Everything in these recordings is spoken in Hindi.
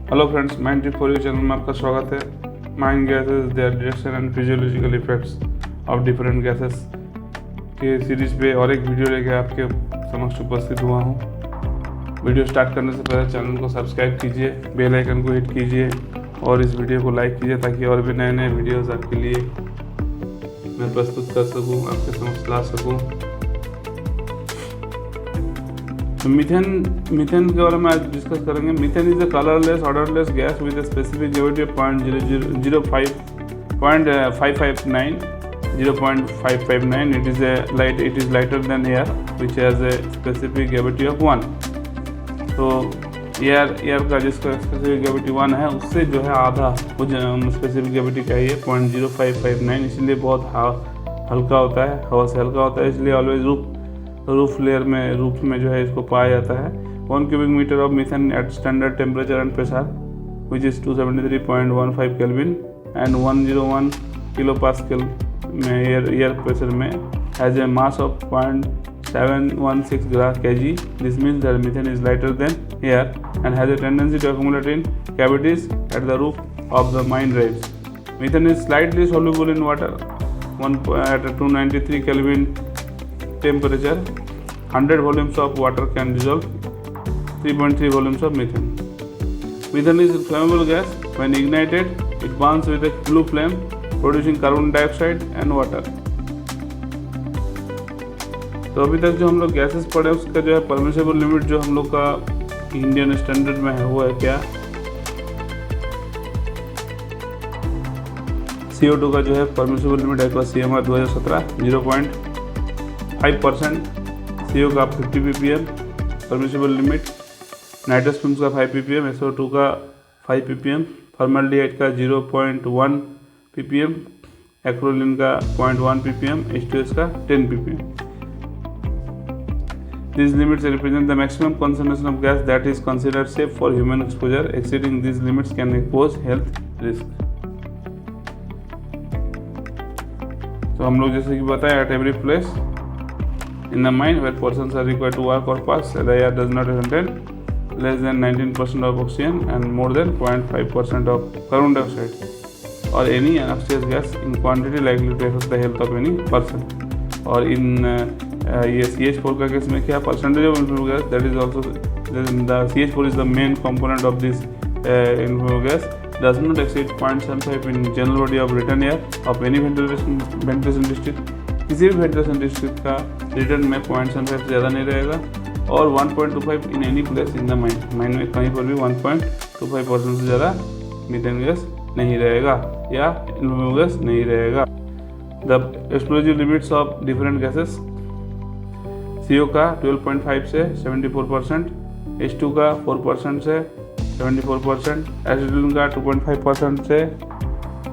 Hello friends, mind trip for you channel में आपका स्वागत है। Mind gases, their direction and physiological effects of different gases के सीरीज पे और एक वीडियो लेके आपके समक्ष उपस्थित हुआ हूँ। वीडियो स्टार्ट करने से पहले चैनल को सब्सक्राइब कीजिए, बेल आइकन को हिट कीजिए और इस वीडियो को लाइक कीजिए ताकि और भी नए नए वीडियोज़ आपके लिए मैं प्रस्तुत कर सकूँ, आपके समक्ष ला सकूँ। तो मीथेन के बारे में आज डिस्कस करेंगे। Methane is a colourless odourless gas with a specific gravity of 0.559. It is lighter than air, which has a specific gravity of 1. तो एयर का जिसका स्पेसिफिक ग्रेविटी 1 है उससे जो है आधा वो स्पेसिफिक ग्रेविटी का ही है 0.0559, इसलिए बहुत हल्का होता है, हवा से हल्का होता है, इसलिए ऑलवेज रूफ में जो है इसको पाया जाता है। 1 cubic meter of methane at standard temperature and pressure which is 273.15 kelvin and 101 kilo pascal में एयर प्रेशर में has a mass of 0.716 kg. This means that methane is lighter than air and has a tendency to accumulate in cavities at the roof of the mine drives. Methane is slightly soluble in water at 293 Kelvin temperature. 100 volumes of water can dissolve 3.3 volumes of methane. Methane is a flammable gas. When ignited, it burns with a blue flame, producing carbon dioxide and water. तो अभी तक जो हम लोग गैसेस पढ़े उसका जो है परमिसेबल लिमिट जो हम लोग का इंडियन स्टैंडर्ड में है वो है क्या, CO2 का जो है परमिसेबल लिमिट है CMR 2017 0.5%, CO का 50 ppm permissible limit, nitrous films का 5 ppm, SO2 का 5 ppm, फॉर्मल्डिहाइड का 0.1 ppm, एक्रोलिन का 0.1 ppm, H2S का 10 ppm. These limits represent the maximum concentration of gas that is considered safe for human exposure. Exceeding these limits can pose health risk. तो हम लोग जैसे कि बताया, at every place in the mine where persons are required to work or pass, the air does not contain less than 19% of oxygen and more than 0.5% of carbon dioxide or any noxious gas in quantity likely to affect the health of any person. और in ये CH4 का केस में क्या percentage of influence gas, that is also the CH4 is the main component of this influence gas, does not exceed 0.75 in general body of return air of any ventilation district. किसी भी वेंटिलेशन डिस्ट्रिक्ट का रिटर्न में 0.75 से ज़्यादा नहीं रहेगा और 1.25 in any place in the mine में कहीं पर भी 1.25% से ज़्यादा मीथेन गैस नहीं रहेगा या इनफ्लुएंस गैस नहीं रहेगा. The explosive limits of different gases, CO का 12.5 से 74%, H2 का 4% से 74%, एसिटिलीन का 2.5% से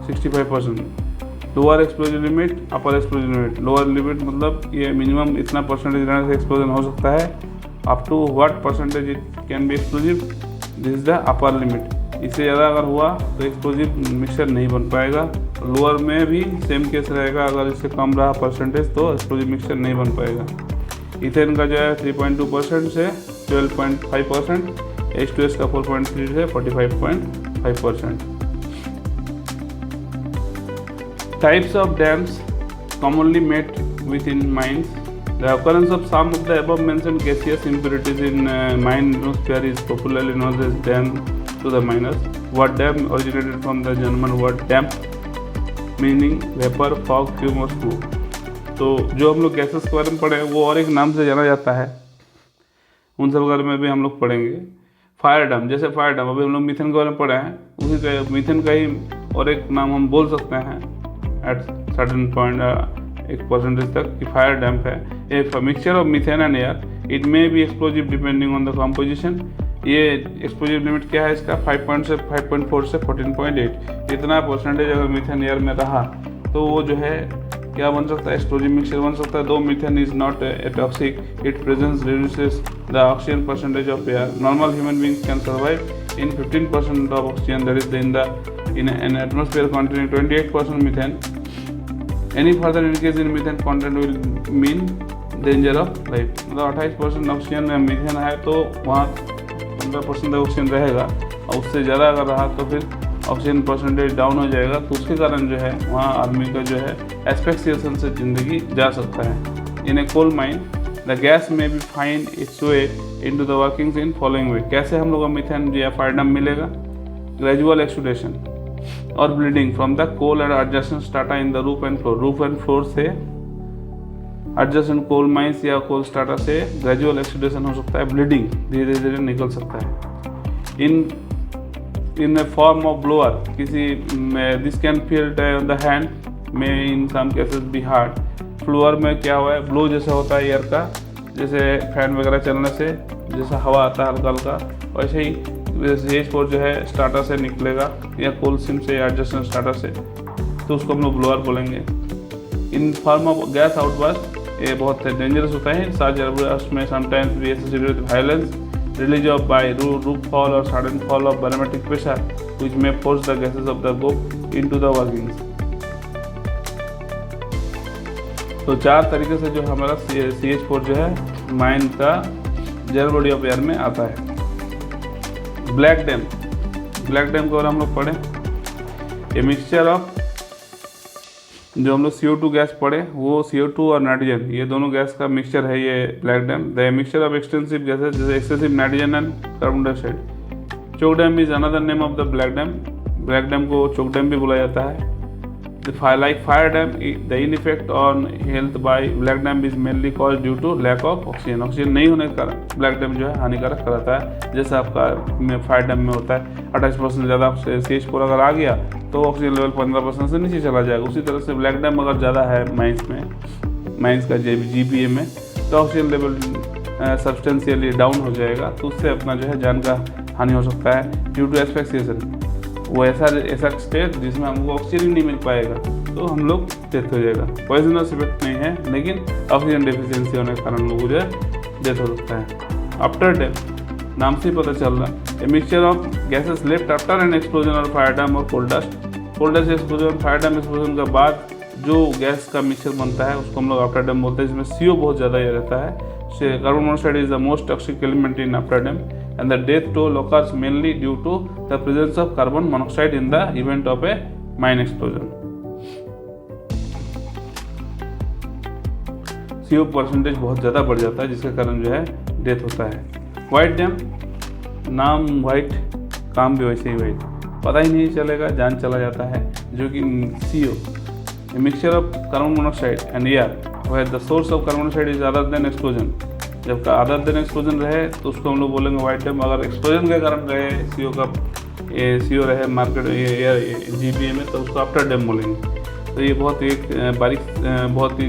65%. लोअर एक्सप्लोजन लिमिट, अपर एक्सप्लोजन लिमिट. लोअर लिमिट मतलब ये मिनिमम इतना परसेंटेज रहने से एक्सप्लोजन हो सकता है, up to what percentage it can be explosive, this is the upper limit. इससे ज़्यादा अगर हुआ तो एक्सप्लोजिव मिक्सचर नहीं बन पाएगा. लोअर में भी सेम केस रहेगा, अगर इससे कम रहा परसेंटेज तो एक्सप्लोजिव मिक्सचर नहीं बन पाएगा. इथेन का जो है 3.2% से 12.5%, H2S का 4.3 से 45.5%. Types of dams commonly met within mines. The occurrence of some of the above mentioned gaseous impurities in mine atmosphere is popularly known as dam to the miners. Word dam originated from the German word damp, meaning vapor, fog, fume or smoke. तो जो हम लोग गैसेस के बारे में पढ़े वो और एक नाम से जाना जाता है, उन सब के बारे में भी हम लोग पढ़ेंगे. फायर डैम, जैसे फायर डैम अभी हम लोग मीथेन के बारे में पढ़े हैं, उसी का मीथेन का ही और एक नाम हम बोल सकते हैं एट सर्टेन पॉइंट एक परसेंटेज तक कि फायर डैम्प है. A mixture of methane and air, it may be explosive depending on the composition. ये एक्सप्लोजिव लिमिट क्या है इसका 5.4 से 14.8. इतना परसेंटेज अगर मीथेन एयर में रहा तो वो जो है क्या बन सकता है, एक्सप्लोजिव मिक्सचर बन सकता है. दो methane is not a toxic, it presence reduces the oxygen percentage of air. Normal human beings can survive in 15% of oxygen, that is in an atmosphere containing 28% methane. Any further increase in methane content will mean danger of life. मतलब 28% ऑक्सीजन में मीथेन है तो वहाँ 15% ऑक्सीजन रहेगा और उससे ज़्यादा अगर रहा तो फिर ऑक्सीजन परसेंटेज डाउन हो जाएगा। तो उसके कारण जो है वहाँ आदमी का जो है एस्फिक्सिएशन से ज़िंदगी जा सकता है। In a coal mine the gas may be find its way into the workings in following way. कैसे हम लोग को मीथेन या फायरडम मिलेगा? ग्रेजुअल एक्सुडेशन और bleeding from the coal and adjacent strata in the roof and floor. Roof and floor से एडजेसेंट कोल माइंस या कोल स्ट्राटा से ग्रेजुअल एक्सुडेशन हो सकता है, ब्लीडिंग धीरे धीरे निकल सकता है। In a form of blower किसी this can feel on the hand में in some cases be hard. Blower में क्या हुआ है, ब्लो जैसा होता है एयर का, जैसे फैन वगैरह चलने से जैसा हवा आता है हल्का हल्का, वैसे ही CH4 जो है स्टार्टर से निकलेगा या कोल सिम से या एडजेसेंट स्टार्टर से, तो उसको हम लोग ब्लोअर बोलेंगे। In form of gas outburst ये बहुत डेंजरस होता है। सच आउटबर्स्ट में sometimes be associated with violence, release of by roof fall और sudden fall of barometric pressure which may force the gases of the book into the workings. तो 4 तरीके से जो हमारा CH4 जो है माइन का जनरल बॉडी ऑफ एयर में आता है। ब्लैक डैम को अगर हम लोग पढ़ें, ए मिक्सचर ऑफ, जो हम लोग CO2 गैस पढ़े वो CO2 और नाइट्रोजन ये दोनों गैस का मिक्सचर है ये black damp. The mixture of extensive gases जैसे excessive nitrogen and carbon dioxide. Choke damp is another name of the black damp. Black damp को चोक डैम भी बुलाया जाता है। Like fire dam, the in effect on health by black dam is mainly caused due to lack of oxygen। Oxygen नहीं होने के कारण ब्लैक डैम जो है हानिकारक कराता है। जैसा आपका फायर डैम में होता है 28% ज़्यादा CH4 अगर आ गया तो ऑक्सीजन लेवल 15% से नीचे चला जाएगा। उसी तरह से ब्लैक डैम अगर ज़्यादा है माइंस का GPA में, तो ऑक्सीजन लेवल सब्सटेंशियली डाउन हो जाएगा, तो उससे अपना जो है जान का हानि हो सकता है ड्यू टू एस्फिक्सिएशन। वो ऐसा स्टेट जिसमें हमको ऑक्सीजन नहीं मिल पाएगा तो हम लोग डेथ हो जाएगा। पॉइजनस इफेक्ट नहीं है, लेकिन ऑक्सीजन डेफिशिएंसी होने के कारण लोगों को जो है डेथ हो सकता है। आफ्टर डेथ नाम से ही पता चल रहा है, a mixture of gases left after N explosion और फायर डैम और कोल डस्ट एक्सप्लोजन और फायर डैम एक्सप्लोजन के बाद जो गैस का मिक्सचर बनता है उसको हम लोग आफ्टर डैम बोलते हैं, जिसमें CO बहुत ज़्यादा ये रहता है। Carbon monoxide is the most toxic element in after dam and the death toll occurs mainly due to the presence of carbon monoxide in the event of a mine explosion। CO percentage बहुत ज़्यादा बढ़ जाता है जिसके कारण जो है डेथ होता है। वाइट डैम, नाम वाइट, काम भी वैसे ही वाइट, पता ही नहीं चलेगा, जान चला जाता है। जो कि CO mixture of carbon monoxide and air where the source of carbon monoxide is other than explosion. जब का अदर देन एक्सप्लोजन रहे तो उसको हम लोग बोलेंगे वाइट डैम। अगर एक्सप्लोजन के कारण रहे CO रहे मार्केट GPA में, तो उसको आफ्टर डैम बोलेंगे। तो ये बहुत एक बारीक बहुत ही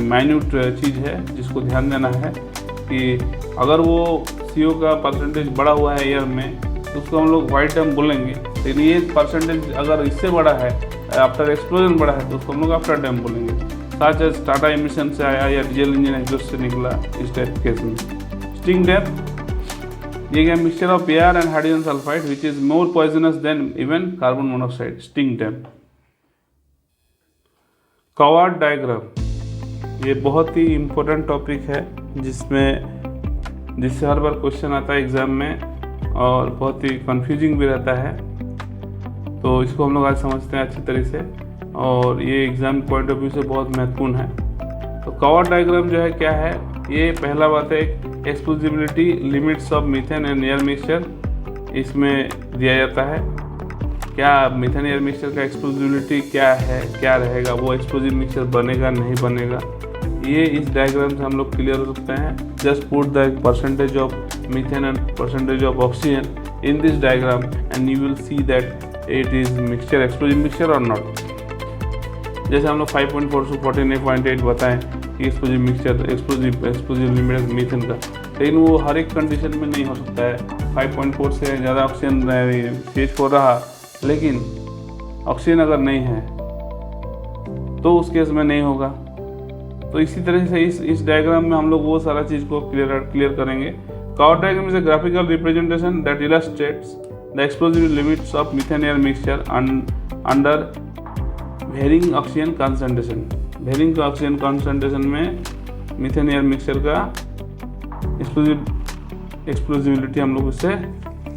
माइन्यूट चीज़ है जिसको ध्यान देना है कि अगर वो CO का परसेंटेज बढ़ा हुआ है एयर में तो उसको हम लोग वाइट डैम बोलेंगे। लेकिन ये परसेंटेज अगर इससे बड़ा है, आफ्टर एक्सप्लोजन बड़ा है, तो उसको हम लोग आफ्टर डैम बोलेंगे। साथ टाटा एमिशन से आया या डीजल इंजन एग्जॉस्ट से निकला, इस टाइप केस में। स्टिंग डैम, ये क्या mixture of air and hydrogen sulphide which is more poisonous than even carbon monoxide. Stink damp. Coward diagram, ये बहुत ही इम्पोर्टेंट टॉपिक है जिससे हर बार क्वेश्चन आता है एग्जाम में और बहुत ही कंफ्यूजिंग भी रहता है। तो इसको हम लोग आज समझते हैं अच्छी तरीके से और ये एग्ज़ाम पॉइंट ऑफ व्यू से बहुत महत्वपूर्ण है। तो कॉवार्ड डायग्राम जो है क्या है, ये पहला बात है explosibility limits of methane and air mixture, इसमें दिया जाता है क्या मीथेन एयर मिक्सचर का एक्सप्लोजिबिलिटी क्या है, क्या रहेगा, वो एक्सप्लोजिव मिक्सचर बनेगा नहीं बनेगा, ये इस डायग्राम से हम लोग क्लियर हो सकते हैं। Just put the percentage of methane and percentage of oxygen in this diagram and you will see that it is mixture explosive mixture और नॉट। जैसे हम लोग 5.4 से 14.8 बताएं कि explosive mixture explosive limit methane का, लेकिन वो हर एक कंडीशन में नहीं हो सकता है। 5.4 से ज़्यादा ऑक्सीजन CH4 रहा लेकिन ऑक्सीजन अगर नहीं है तो उस केस में नहीं होगा। तो इसी तरह से इस डायग्राम में हम लोग वो सारा चीज़ को क्लियर करेंगे। Coward diagram is a graphical representation that illustrates the explosive limits of methane air mixture under varying oxygen concentration. Varying oxygen concentration में मीथेन एयर मिक्सचर का एक्सप्लोजिबिलिटी हम लोग इससे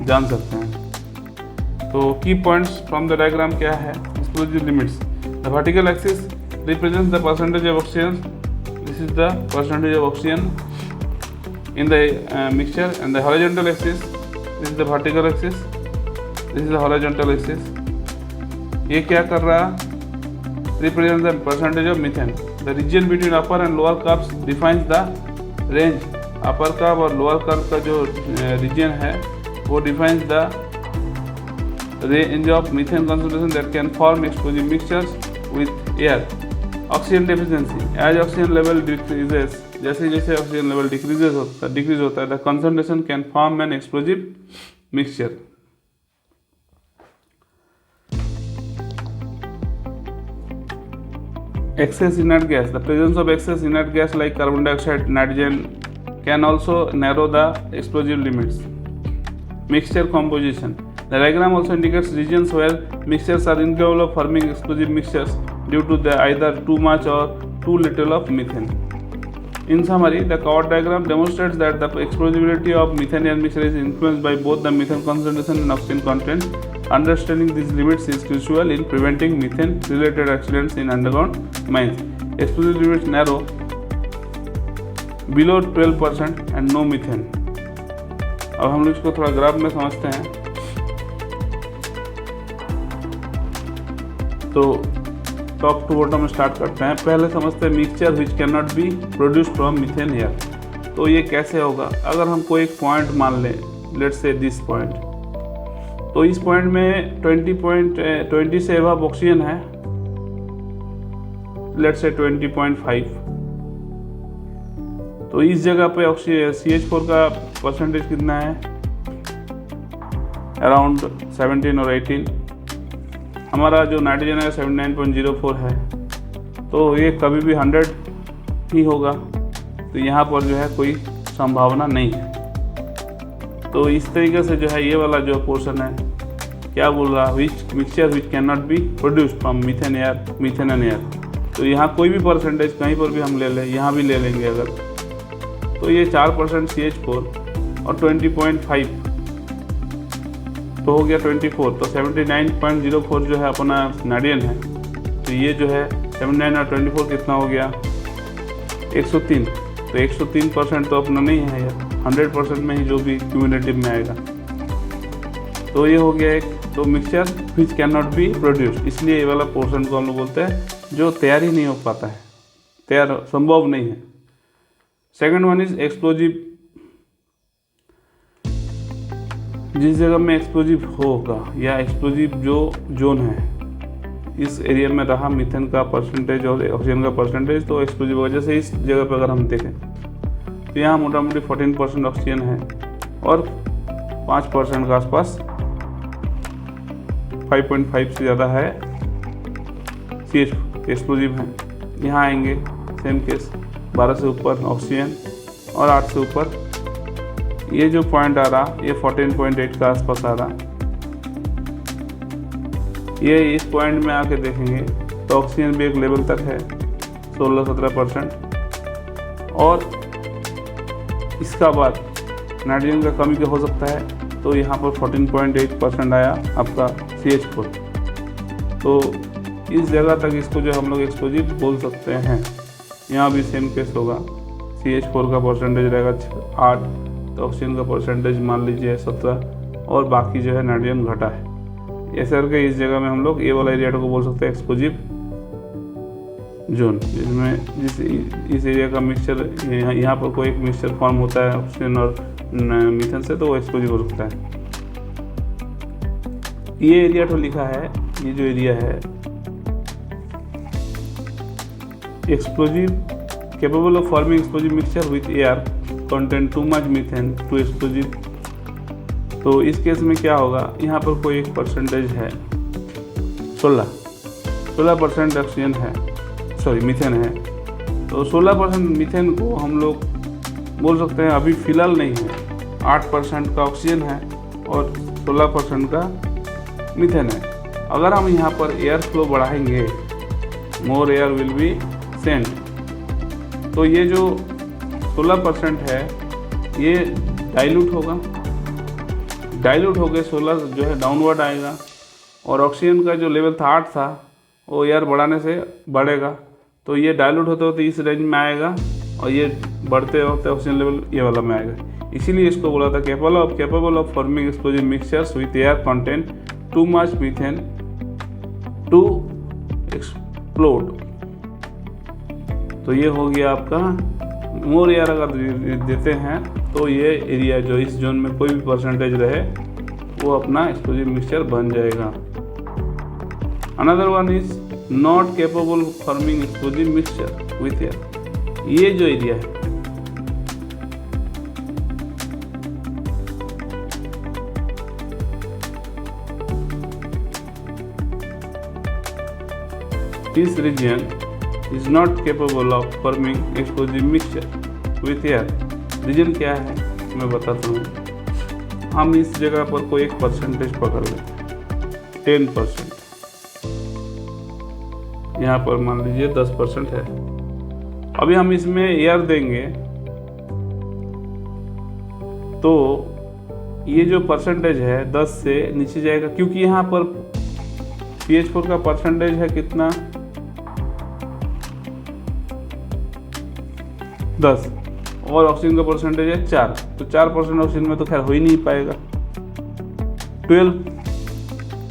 जान सकते हैं। तो की पॉइंट्स फ्रॉम द डायग्राम क्या है? Explosive limits. The vertical axis represents the percentage of oxygen. This is the percentage of oxygen in the mixture, and the horizontal axis, this is the vertical axis, this is the horizontal axis. ये क्या कर रहा? Represents the percentage of methane. The region between upper and lower curves defines the range. Upper curve और lower curve का जो region है वो defines the range of methane concentration that can form explosive mixtures with air. Oxygen deficiency, as oxygen level decreases, जैसे जैसे ऑक्सीजन लेवल डिक्रीज होता है the concentration can form an explosive mixture. Excess inert gas, the presence of excess inert gas like carbon dioxide, nitrogen can also narrow the explosive limits. Mixture composition, the diagram also indicates regions where mixtures are incapable of forming explosive mixtures due to the either too much or too little of methane. In summary, the Cowart diagram demonstrates that the explosibility of methane air mixture is influenced by both the methane concentration and oxygen content. Understanding these limits is crucial in preventing methane-related accidents in underground mines. Explosive limits narrow below 12% and no methane. अब हम लोग इसको थोड़ा ग्राफ में समझते हैं। तो टॉप टू बॉटम स्टार्ट करते हैं। पहले समझते हैं mixture which can not be produce from methane air. तो ये कैसे होगा? अगर हमको एक पॉइंट मान लें, लेट्स से दिस पॉइंट, तो इस पॉइंट में 20 से अबव ऑक्सीजन है, लेट्स से 20.5। तो इस जगह पे ऑक्सीजन CH4 का परसेंटेज कितना है? अराउंड 17 और 18। हमारा जो नाइट्रोजन है 79.04 है, तो ये कभी भी 100 ही होगा। तो यहाँ पर जो है कोई संभावना नहीं है। तो इस तरीके से जो है ये वाला जो पोर्शन है क्या बोल रहा? Which mixture which can not be produce from methane and air. तो यहाँ कोई भी परसेंटेज कहीं पर भी हम ले लें, यहाँ भी ले लेंगे अगर, तो ये 4% CH4 और 20.5 तो हो गया 24। तो 79.04 जो है अपना नाइट्रोजन है। तो ये जो है 79 और 24 कितना हो गया? 103। तो 103% तो अपना नहीं है यार, 100% में ही जो भी क्यूमुलेटिव में आएगा। तो ये हो गया एक। तो mixture which can not be produce, इसलिए ये वाला पोर्शन को हम लोग बोलते हैं जो तैयार ही नहीं हो पाता है, तैयार संभव नहीं है। Second one is explosive. जिस जगह में एक्सप्लोजिव होगा या एक्सप्लोजिव जो जोन है, इस एरिया में रहा मीथेन का परसेंटेज और ऑक्सीजन का परसेंटेज, तो एक्सप्लोजिव होगा। जैसे इस जगह पर अगर हम देखें तो यहाँ मोटा मोटी 14% ऑक्सीजन है और 5% के आसपास 5.5 से ज़्यादा है CH एक्सप्लोजिव है। यहाँ आएंगे सेम केस, 12 से ऊपर ऑक्सीजन और 8 से ऊपर ये जो पॉइंट आ रहा, ये 14.8 के आसपास आ रहा। ये इस पॉइंट में आके देखेंगे तो ऑक्सीजन भी एक लेवल तक है 16-17%, और इसका बाद नाइट्रोजन का कमी का हो सकता है। तो यहाँ पर 14.8% आया आपका CH4। तो इस जगह तक इसको जो हम लोग एक्सप्लोजिव बोल सकते हैं। यहाँ भी सेम केस होगा, CH4 का परसेंटेज रहेगा 8, तो ऑक्सीजन का परसेंटेज मान लीजिए 17, और बाकी जो है नाइट्रोजन घटा है। ऐसे करके इस जगह में हम लोग ये वाला एरिया को बोल सकते हैं एक्सप्लोजिव जोन, जिसमें इस एरिया का मिक्सचर, यहाँ पर कोई एक मिक्सचर फॉर्म होता है ऑक्सीजन और मीथेन से, तो वो एक्सप्लोजिव हो सकता है। ये एरिया तो लिखा है, ये जो एरिया है explosive capable of forming explosive mixture with air contain too much methane to explosive। तो इस केस में क्या होगा? यहाँ पर कोई एक परसेंटेज है 16% ऑक्सीजन है, सॉरी मीथेन है। तो 16% मीथेन को हम लोग बोल सकते हैं अभी फ़िलहाल नहीं है, 8% का ऑक्सीजन है और 16% का मीथेन है। अगर हम यहाँ पर एयर फ्लो बढ़ाएंगे, मोर एयर विल बी सेंट, तो ये जो 16% है ये डाइल्यूट होगा, डाइल्यूट होकर 16 जो है डाउनवर्ड आएगा, और ऑक्सीजन का जो लेवल था 8 था वो एयर बढ़ाने से बढ़ेगा, तो ये डाइल्यूट होते होते इस रेंज में आएगा, और ये बढ़ते होते ऑक्सीजन लेवल ये वाला में आएगा। इसीलिए इसको बोला था capable of forming explosive mixtures with air content too much methane to explode. तो ये हो गया आपका मोर एयर अगर देते हैं तो ये एरिया जो इस जोन में कोई भी परसेंटेज रहे वो अपना एक्सप्लोजिव मिक्सचर बन जाएगा। Another one is not capable forming explosive mixture with air. ये जो एरिया है this region is not capable of forming explosive mixture with air। Reason क्या है मैं बताता हूँ। हम इस जगह पर कोई एक परसेंटेज पकड़ लें 10%, यहाँ पर मान लीजिए 10% है। अभी हम इसमें एयर देंगे तो ये जो परसेंटेज है 10 से नीचे जाएगा, क्योंकि यहाँ पर pH4 का परसेंटेज है कितना 10 और ऑक्सीजन का परसेंटेज है 4, तो 4% ऑक्सीजन में तो खैर हो ही नहीं पाएगा।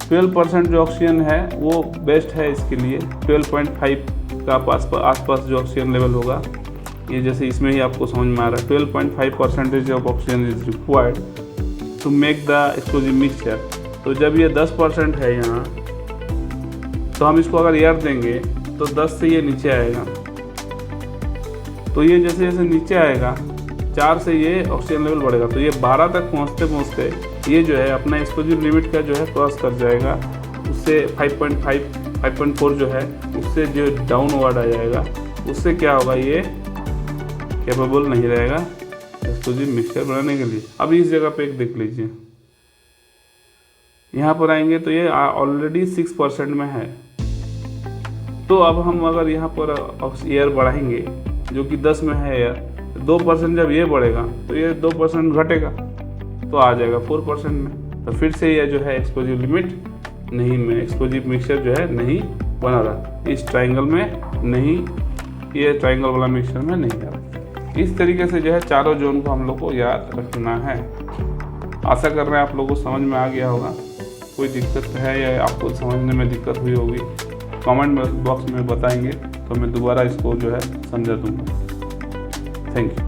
12% जो ऑक्सीजन है वो बेस्ट है इसके लिए। 12.5 का आसपास जो ऑक्सीजन लेवल होगा, ये जैसे इसमें ही आपको समझ में आ रहा है 12.5% of oxygen is required to make the explosive mixture. तो जब ये 10% है यहाँ, तो हम इसको अगर एयर देंगे तो 10 से ये नीचे आएगा, तो ये जैसे जैसे नीचे आएगा 4 से ये ऑक्सीजन लेवल बढ़ेगा, तो ये 12 तक पहुँचते पहुँचते ये जो है अपना एक्सप्लोजिव लिमिट का जो है क्रॉस कर जाएगा। उससे 5.5 5.4 जो है उससे जो डाउनवर्ड आ जाएगा, उससे क्या होगा ये कैपेबल नहीं रहेगा एक्सप्लोजिव मिक्सचर बनाने के लिए। अब इस जगह पे एक देख लीजिए, यहाँ पर आएंगे तो ये ऑलरेडी 6% में है। तो अब हम अगर यहाँ पर एयर बढ़ाएंगे जो कि 10 में है एयर, 2% जब ये बढ़ेगा तो ये 2% घटेगा तो आ जाएगा 4% में। तो फिर से ये जो है एक्सप्लोजिव लिमिट नहीं में एक्सप्लोजिव मिक्सचर जो है नहीं बना रहा, इस ट्राइंगल में नहीं, ये ट्राइंगल वाला मिक्सचर में नहीं आ रहा। इस तरीके से जो है चारों जोन को हम लोग को याद रखना है। आशा कर रहे हैं आप लोगों को समझ में आ गया होगा। कोई दिक्कत है या आपको समझने में दिक्कत हुई होगी, कमेंट बॉक्स में बताएंगे तो मैं दोबारा इसको जो है समझा दूँगा। Thank you.